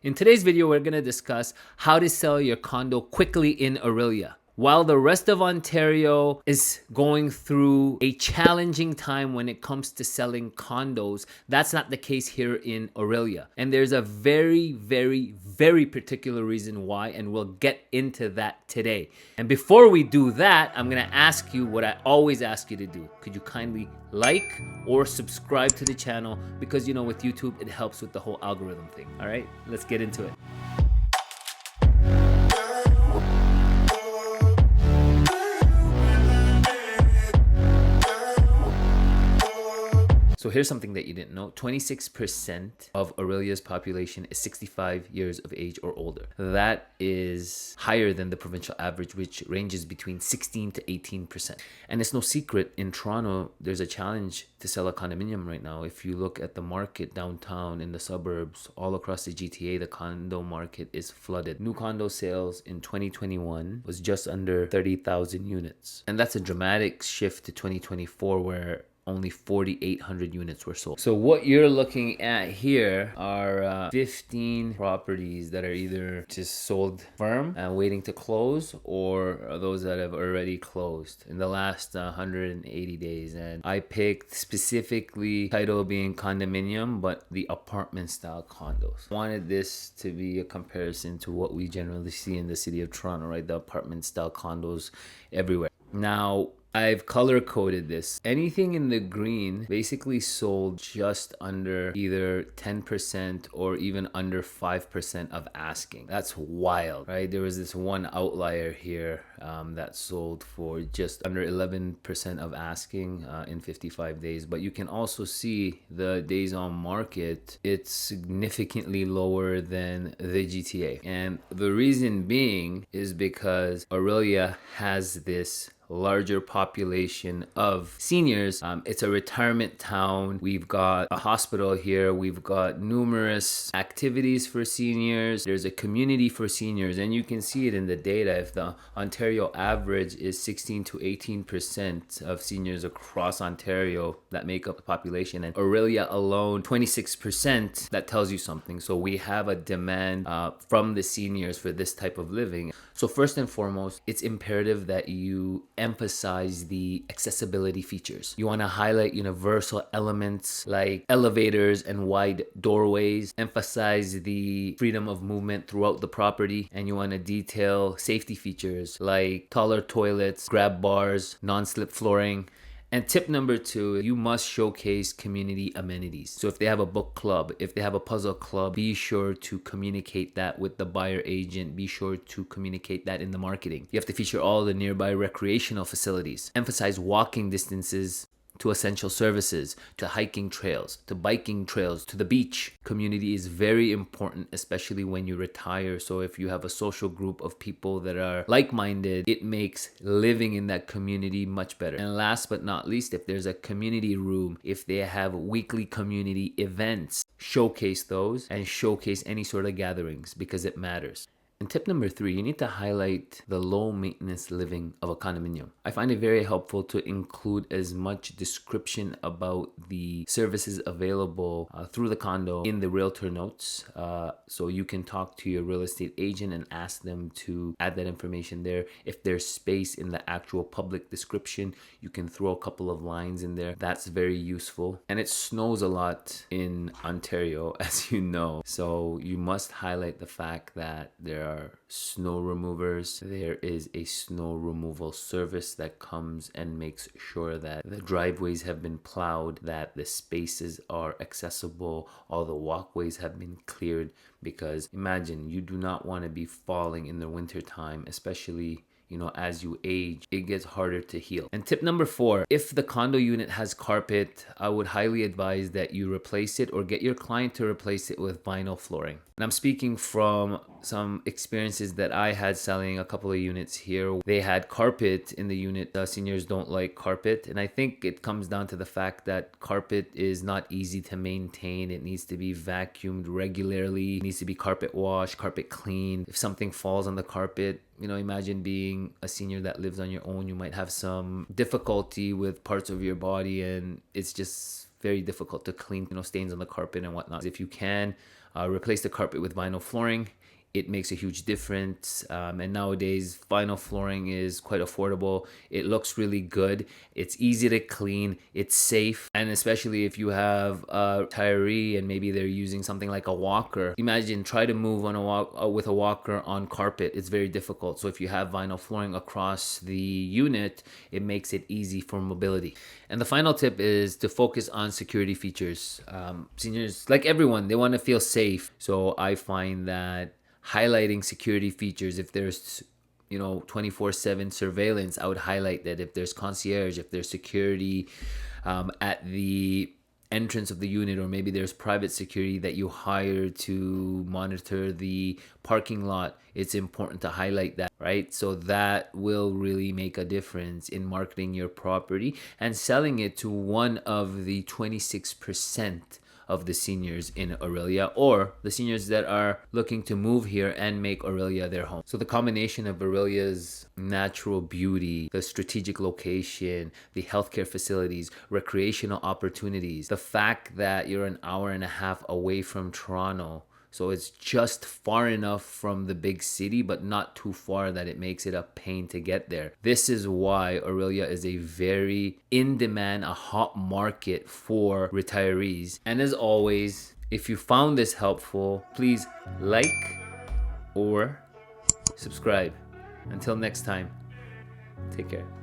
In today's video, we're going to discuss how to sell your condo quickly in Orillia. While the rest of Ontario is going through a challenging time when it comes to selling condos, that's not the case here in Orillia. And there's a very, very, very particular reason why, and we'll get into that today. And before we do that, I'm gonna ask you what I always ask you to do. Could you kindly like or subscribe to the channel? Because you know, with YouTube, it helps with the whole algorithm thing. All right, let's get into it. So here's something that you didn't know. 26% of Orillia's population is 65 years of age or older. That is higher than the provincial average, which ranges between 16 to 18%. And it's no secret, in Toronto, there's a challenge to sell a condominium right now. If you look at the market downtown, in the suburbs, all across the GTA, the condo market is flooded. New condo sales in 2021 was just under 30,000 units. And that's a dramatic shift to 2024, where only 4,800 units were sold. So what you're looking at here are 15 properties that are either just sold firm and waiting to close, or those that have already closed in the last 180 days. And I picked specifically, title being condominium, but the apartment style condos. Wanted this to be a comparison to what we generally see in the city of Toronto, right? The apartment style condos everywhere. Now, I've color coded this. Anything in the green basically sold just under either 10% or even under 5% of asking. That's wild, right? There was this one outlier here that sold for just under 11% of asking in 55 days. But you can also see the days on market, it's significantly lower than the GTA. And the reason being is because Orillia has this larger population of seniors. It's a retirement town. We've got a hospital here. We've got numerous activities for seniors. There's a community for seniors, and you can see it in the data. If the Ontario average is 16 to 18% of seniors across Ontario that make up the population, and Orillia alone 26%, that tells you something. So we have a demand from the seniors for this type of living. So first and foremost, it's imperative that you emphasize the accessibility features. You want to highlight universal elements like elevators and wide doorways, emphasize the freedom of movement throughout the property, and you want to detail safety features like taller toilets, grab bars, non-slip flooring. And tip number 2, you must showcase community amenities. So if they have a book club, if they have a puzzle club, be sure to communicate that with the buyer agent. Be sure to communicate that in the marketing. You have to feature all the nearby recreational facilities. Emphasize walking distances to essential services, to hiking trails, to biking trails, to the beach. Community is very important, especially when you retire. So if you have a social group of people that are like-minded, it makes living in that community much better. And last but not least, if there's a community room, if they have weekly community events, showcase those and showcase any sort of gatherings, because it matters. And tip number 3, you need to highlight the low maintenance living of a condominium. I find it very helpful to include as much description about the services available through the condo in the realtor notes. So you can talk to your real estate agent and ask them to add that information there. If there's space in the actual public description, you can throw a couple of lines in there. That's very useful. And it snows a lot in Ontario, as you know. So you must highlight the fact that there are snow removers. There is a snow removal service that comes and makes sure that the driveways have been plowed, that the spaces are accessible, all the walkways have been cleared, because imagine, you do not want to be falling in the winter time, especially as you age, it gets harder to heal. And tip number 4, if the condo unit has carpet, I would highly advise that you replace it or get your client to replace it with vinyl flooring. And I'm speaking from some experiences that I had selling a couple of units here. They had carpet in the unit. Seniors don't like carpet. And I think it comes down to the fact that carpet is not easy to maintain. It needs to be vacuumed regularly. It needs to be carpet washed, carpet cleaned. If something falls on the carpet, imagine being a senior that lives on your own. You might have some difficulty with parts of your body, and it's just very difficult to clean, stains on the carpet and whatnot. If you can, replace the carpet with vinyl flooring. It makes a huge difference. And nowadays, vinyl flooring is quite affordable. It looks really good. It's easy to clean. It's safe. And especially if you have a retiree and maybe they're using something like a walker. Imagine try to move on a walk with a walker on carpet. It's very difficult. So if you have vinyl flooring across the unit, it makes it easy for mobility. And the final tip is to focus on security features. Seniors, like everyone, they want to feel safe. So I find that highlighting security features, if there's 24/7 surveillance, I would highlight that. If there's concierge, if there's security at the entrance of the unit, or maybe there's private security that you hire to monitor the parking lot, it's important to highlight that, right? So that will really make a difference in marketing your property and selling it to one of the 26% of the seniors in Orillia, or the seniors that are looking to move here and make Orillia their home. So the combination of Orillia's natural beauty, the strategic location, the healthcare facilities, recreational opportunities, the fact that you're an hour and a half away from Toronto, so it's just far enough from the big city, but not too far that it makes it a pain to get there. This is why Orillia is a very in-demand, a hot market for retirees. And as always, if you found this helpful, please like or subscribe. Until next time, take care.